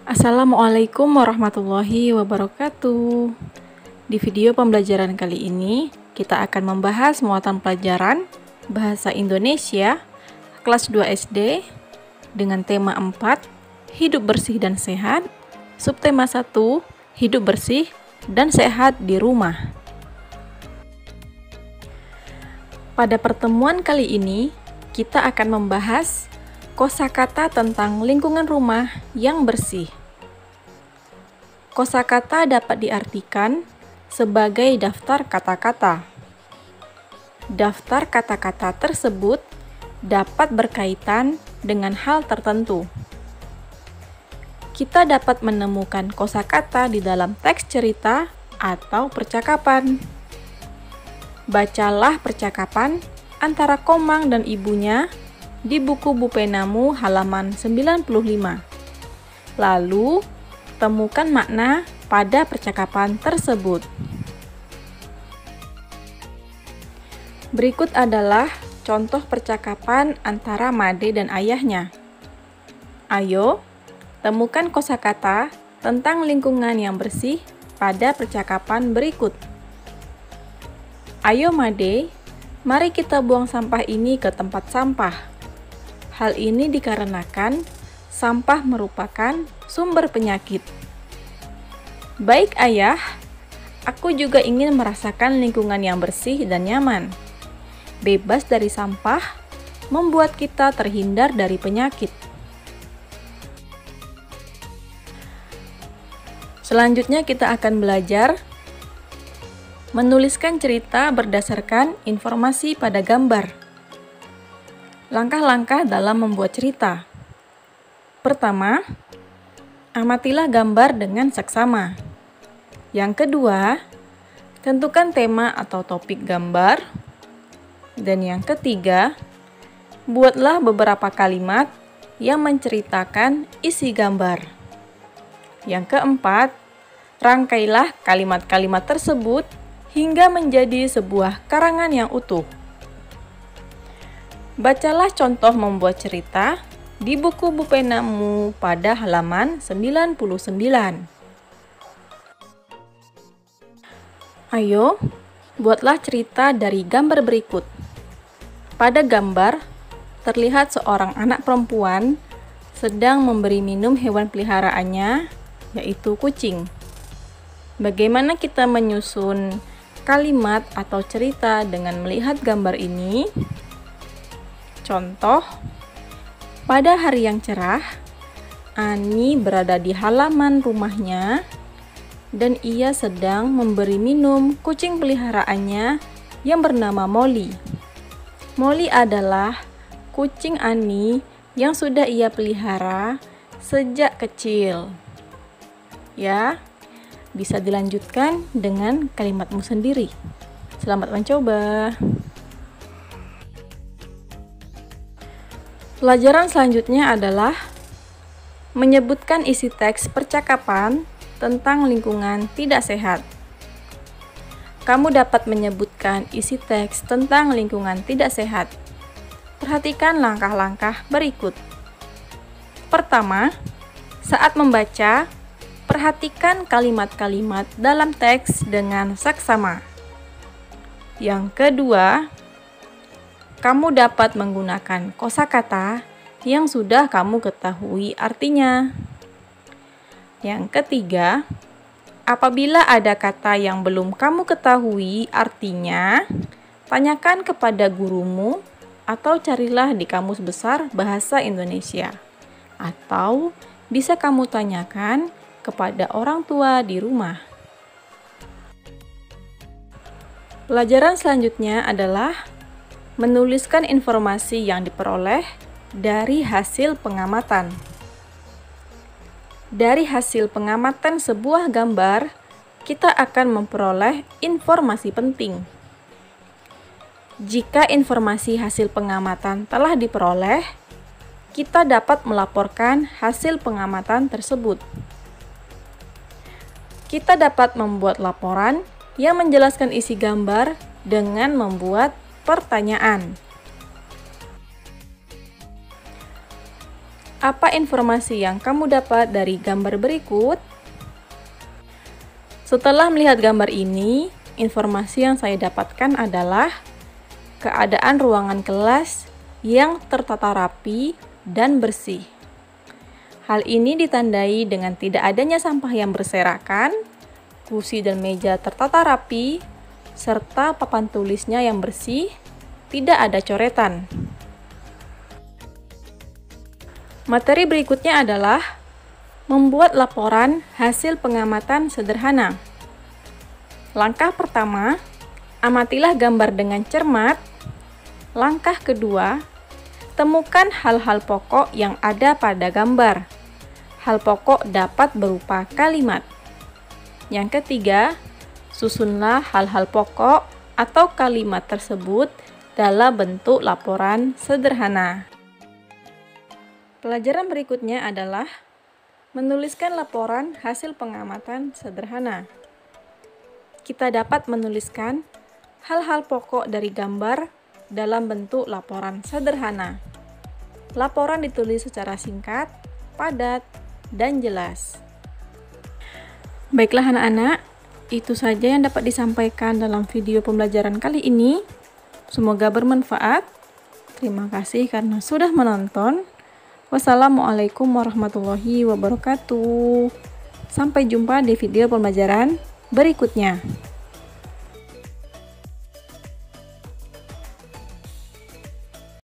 Assalamualaikum warahmatullahi wabarakatuh. Di video pembelajaran kali ini, kita akan membahas muatan pelajaran Bahasa Indonesia kelas 2 SD dengan tema 4, Hidup bersih dan sehat, subtema 1, Hidup bersih dan sehat di rumah. Pada pertemuan kali ini, kita akan membahas kosakata tentang lingkungan rumah yang bersih. Kosakata dapat diartikan sebagai daftar kata-kata. Daftar kata-kata tersebut dapat berkaitan dengan hal tertentu. Kita dapat menemukan kosakata di dalam teks cerita atau percakapan. Bacalah percakapan antara Komang dan ibunya di buku Bupenamu halaman 95. Lalu, temukan makna pada percakapan tersebut. Berikut adalah contoh percakapan antara Made dan ayahnya. Ayo, temukan kosakata tentang lingkungan yang bersih pada percakapan berikut. Ayo Made, mari kita buang sampah ini ke tempat sampah. Hal ini dikarenakan sampah merupakan sumber penyakit. Baik ayah, aku juga ingin merasakan lingkungan yang bersih dan nyaman. Bebas dari sampah membuat kita terhindar dari penyakit. Selanjutnya kita akan belajar menuliskan cerita berdasarkan informasi pada gambar. Langkah-langkah dalam membuat cerita. Pertama, amatilah gambar dengan seksama. Yang kedua, tentukan tema atau topik gambar. Dan yang ketiga, buatlah beberapa kalimat yang menceritakan isi gambar. Yang keempat, rangkailah kalimat-kalimat tersebut hingga menjadi sebuah karangan yang utuh. Bacalah contoh membuat cerita di buku Bupenamu pada halaman 99. Ayo, buatlah cerita dari gambar berikut. Pada gambar, terlihat seorang anak perempuan sedang memberi minum hewan peliharaannya, yaitu kucing. Bagaimana kita menyusun kalimat atau cerita dengan melihat gambar ini? Contoh, pada hari yang cerah, Ani berada di halaman rumahnya dan ia sedang memberi minum kucing peliharaannya yang bernama Molly. Molly adalah kucing Ani yang sudah ia pelihara sejak kecil. Ya, bisa dilanjutkan dengan kalimatmu sendiri. Selamat mencoba. Pelajaran selanjutnya adalah menyebutkan isi teks percakapan tentang lingkungan tidak sehat. Kamu dapat menyebutkan isi teks tentang lingkungan tidak sehat. Perhatikan langkah-langkah berikut. Pertama, saat membaca, perhatikan kalimat-kalimat dalam teks dengan seksama. Yang kedua, kamu dapat menggunakan kosakata yang sudah kamu ketahui artinya. Yang ketiga, apabila ada kata yang belum kamu ketahui artinya, tanyakan kepada gurumu atau carilah di Kamus Besar Bahasa Indonesia. Atau bisa kamu tanyakan kepada orang tua di rumah. Pelajaran selanjutnya adalah menuliskan informasi yang diperoleh dari hasil pengamatan. Dari hasil pengamatan sebuah gambar, kita akan memperoleh informasi penting. Jika informasi hasil pengamatan telah diperoleh, kita dapat melaporkan hasil pengamatan tersebut. Kita dapat membuat laporan yang menjelaskan isi gambar dengan membuat pertanyaan. Apa informasi yang kamu dapat dari gambar berikut? Setelah melihat gambar ini, informasi yang saya dapatkan adalah keadaan ruangan kelas yang tertata rapi dan bersih. Hal ini ditandai dengan tidak adanya sampah yang berserakan, kursi dan meja tertata rapi, serta papan tulisnya yang bersih, tidak ada coretan. Materi berikutnya adalah membuat laporan hasil pengamatan sederhana. Langkah pertama, amatilah gambar dengan cermat. Langkah kedua, temukan hal-hal pokok yang ada pada gambar. Hal pokok dapat berupa kalimat. Yang ketiga, susunlah hal-hal pokok atau kalimat tersebut dalam bentuk laporan sederhana. Pelajaran berikutnya adalah menuliskan laporan hasil pengamatan sederhana. Kita dapat menuliskan hal-hal pokok dari gambar dalam bentuk laporan sederhana. Laporan ditulis secara singkat, padat, dan jelas. Baiklah anak-anak, itu saja yang dapat disampaikan dalam video pembelajaran kali ini. Semoga bermanfaat. Terima kasih karena sudah menonton. Wassalamualaikum warahmatullahi wabarakatuh. Sampai jumpa di video pembelajaran berikutnya.